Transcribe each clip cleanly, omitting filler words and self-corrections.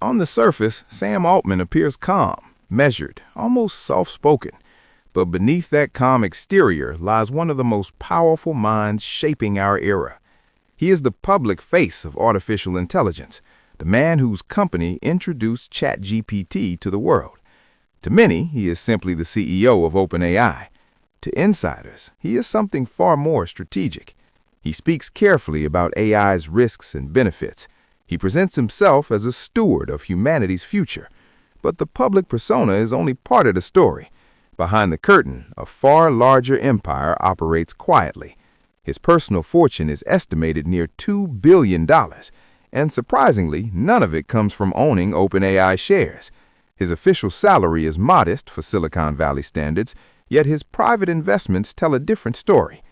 On the surface, Sam Altman appears calm, measured, almost soft-spoken. But beneath that calm exterior lies one of the most powerful minds shaping our era. He is the public face of artificial intelligence, the man whose company introduced ChatGPT to the world. To many, he is simply the CEO of OpenAI. To insiders, he is something far more strategic. He speaks carefully about AI's risks and benefits. He presents himself as a steward of humanity's future. But the public persona is only part of the story. Behind the curtain, a far larger empire operates quietly. His personal fortune is estimated near $2 billion, and surprisingly, none of it comes from owning OpenAI shares. His official salary is modest for Silicon Valley standards, yet his private investments tell a different story.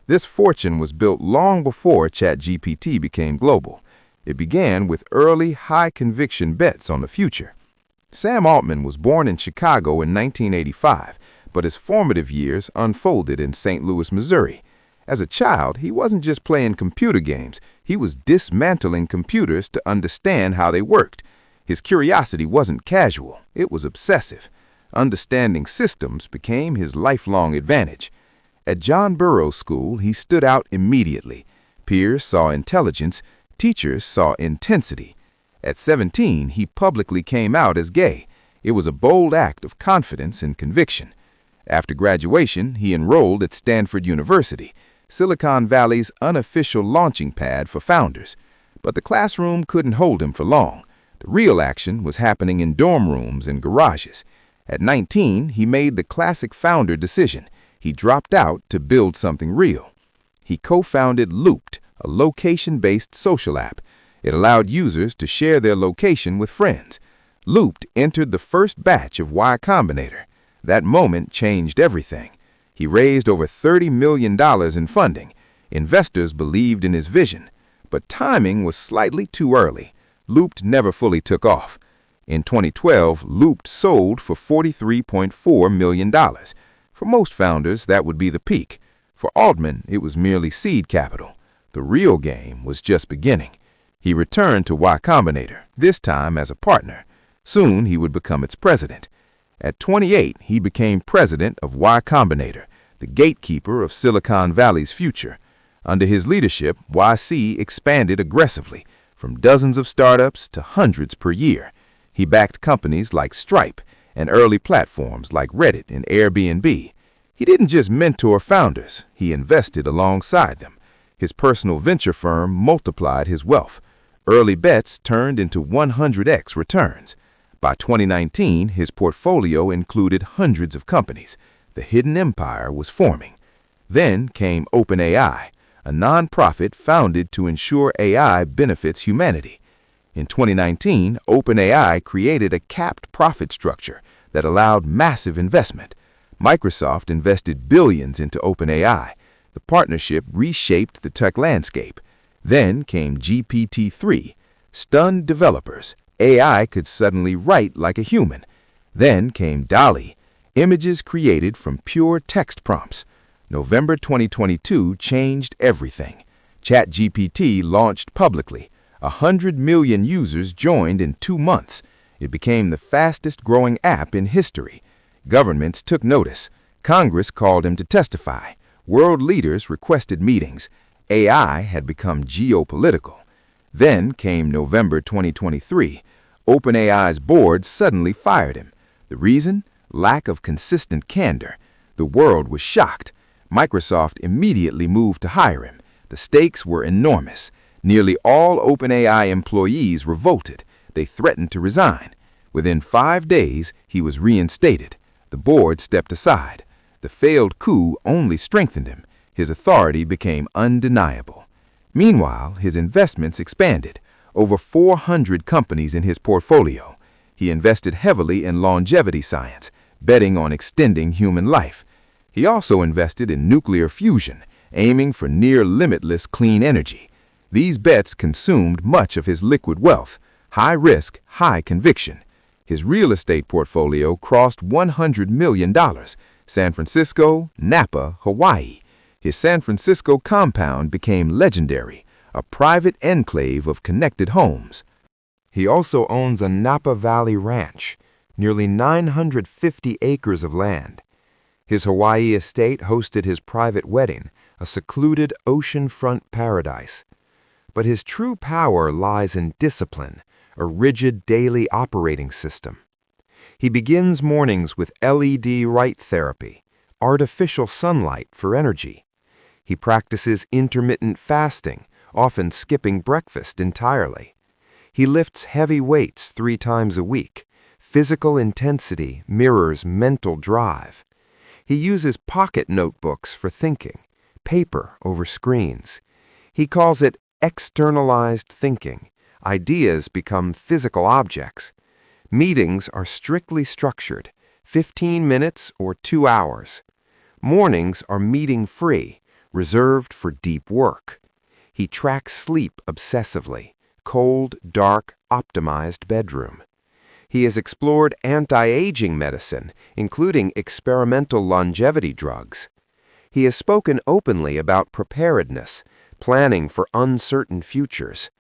This fortune was built long before ChatGPT became global. It began with early, high-conviction bets on the future. Sam Altman was born in Chicago in 1985, but his formative years unfolded in St. Louis, Missouri. As a child, he wasn't just playing computer games. He was dismantling computers to understand how they worked. His curiosity wasn't casual. It was obsessive. Understanding systems became his lifelong advantage. At John Burroughs School, he stood out immediately. Peers saw intelligence. Teachers saw intensity. At 17, he publicly came out as gay. It was a bold act of confidence and conviction. After graduation, he enrolled at Stanford University, Silicon Valley's unofficial launching pad for founders. But the classroom couldn't hold him for long. The real action was happening in dorm rooms and garages. At 19, he made the classic founder decision. He dropped out to build something real. He co-founded Looped, a location-based social app. It allowed users to share their location with friends. Looped entered the first batch of Y Combinator. That moment changed everything. He raised over $30 million in funding. Investors believed in his vision. But timing was slightly too early. Looped never fully took off. In 2012, Looped sold for $43.4 million. For most founders, that would be the peak. For Altman, it was merely seed capital. The real game was just beginning. He returned to Y Combinator, this time as a partner. Soon, he would become its president. At 28, he became president of Y Combinator, the gatekeeper of Silicon Valley's future. Under his leadership, YC expanded aggressively, from dozens of startups to hundreds per year. He backed companies like Stripe and early platforms like Reddit and Airbnb. He didn't just mentor founders, he invested alongside them. His personal venture firm multiplied his wealth. Early bets turned into 100x returns. By 2019, his portfolio included hundreds of companies. The hidden empire was forming. Then came OpenAI, a nonprofit founded to ensure AI benefits humanity. In 2019, OpenAI created a capped profit structure that allowed massive investment. Microsoft invested billions into OpenAI. The partnership reshaped the tech landscape. Then came GPT-3. Stunned developers. AI could suddenly write like a human. Then came DALL-E, images created from pure text prompts. November 2022 changed everything. ChatGPT launched publicly. 100 million users joined in 2 months. It became the fastest-growing app in history. Governments took notice. Congress called him to testify. World leaders requested meetings. AI had become geopolitical. Then came November 2023. OpenAI's board suddenly fired him. The reason? Lack of consistent candor. The world was shocked. Microsoft immediately moved to hire him. The stakes were enormous. Nearly all OpenAI employees revolted. They threatened to resign. Within 5 days, he was reinstated. The board stepped aside. The failed coup only strengthened him. His authority became undeniable. Meanwhile, his investments expanded. Over 400 companies in his portfolio. He invested heavily in longevity science, betting on extending human life. He also invested in nuclear fusion, aiming for near-limitless clean energy. These bets consumed much of his liquid wealth. High risk, high conviction. His real estate portfolio crossed $100 million. San Francisco, Napa, Hawaii. His San Francisco compound became legendary, a private enclave of connected homes. He also owns a Napa Valley ranch, nearly 950 acres of land. His Hawaii estate hosted his private wedding, a secluded oceanfront paradise. But his true power lies in discipline, a rigid daily operating system. He begins mornings with LED light therapy, artificial sunlight for energy. He practices intermittent fasting, often skipping breakfast entirely. He lifts heavy weights 3 times a week. Physical intensity mirrors mental drive. He uses pocket notebooks for thinking, paper over screens. He calls it externalized thinking. Ideas become physical objects. Meetings are strictly structured, 15 minutes or 2 hours. Mornings are meeting-free, reserved for deep work. He tracks sleep obsessively, cold, dark, optimized bedroom. He has explored anti-aging medicine, including experimental longevity drugs. He has spoken openly about preparedness, planning for uncertain futures.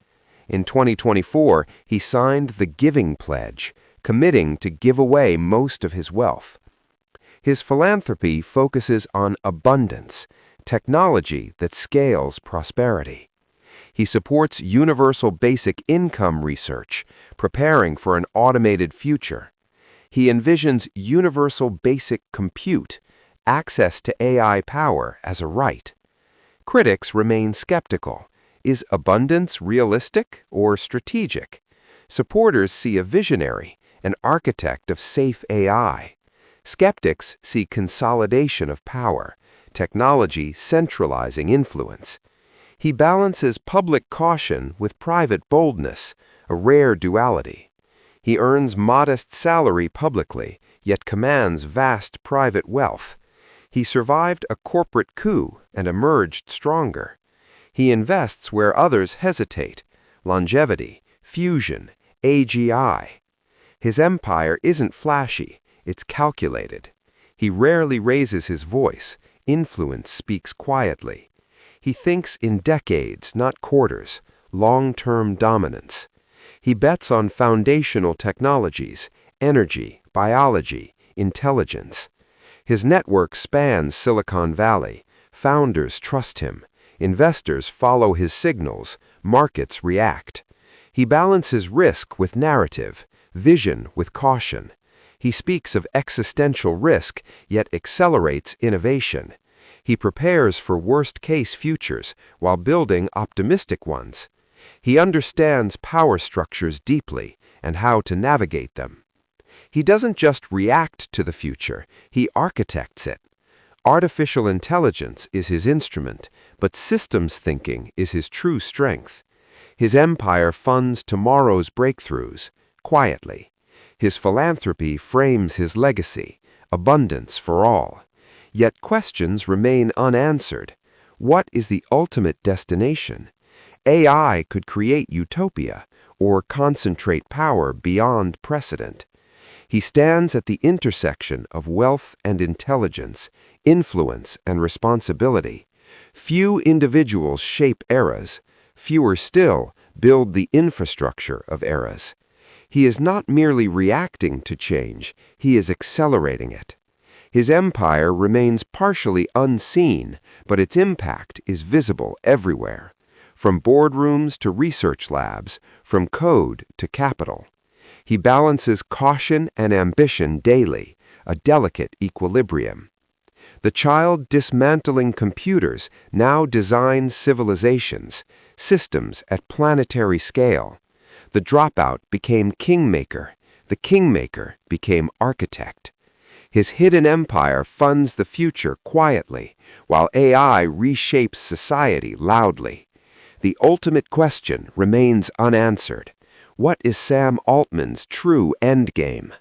In 2024, he signed the Giving Pledge, committing to give away most of his wealth. His philanthropy focuses on abundance, technology that scales prosperity. He supports universal basic income research, preparing for an automated future. He envisions universal basic compute, access to AI power as a right. Critics remain skeptical. Is abundance realistic or strategic? Supporters see a visionary, an architect of safe AI. Skeptics see consolidation of power, technology centralizing influence. He balances public caution with private boldness, a rare duality. He earns modest salary publicly, yet commands vast private wealth. He survived a corporate coup and emerged stronger. He invests where others hesitate: longevity, fusion, AGI. His empire isn't flashy, it's calculated. He rarely raises his voice. Influence speaks quietly. He thinks in decades, not quarters, long-term dominance. He bets on foundational technologies, energy, biology, intelligence. His network spans Silicon Valley. Founders trust him. Investors follow his signals. Markets react. He balances risk with narrative, vision with caution. He speaks of existential risk, yet accelerates innovation. He prepares for worst-case futures while building optimistic ones. He understands power structures deeply and how to navigate them. He doesn't just react to the future, he architects it. Artificial intelligence is his instrument, but systems thinking is his true strength. His empire funds tomorrow's breakthroughs, quietly. His philanthropy frames his legacy, abundance for all. Yet questions remain unanswered. What is the ultimate destination? AI could create utopia or concentrate power beyond precedent. He stands at the intersection of wealth and intelligence, influence and responsibility. Few individuals shape eras. Fewer still build the infrastructure of eras. He is not merely reacting to change, he is accelerating it. His empire remains partially unseen, but its impact is visible everywhere, from boardrooms to research labs, from code to capital. He balances caution and ambition daily, a delicate equilibrium. The child dismantling computers now designs civilizations, systems at planetary scale. The dropout became kingmaker. The kingmaker became architect. His hidden empire funds the future quietly, while AI reshapes society loudly. The ultimate question remains unanswered. What is Sam Altman's true endgame?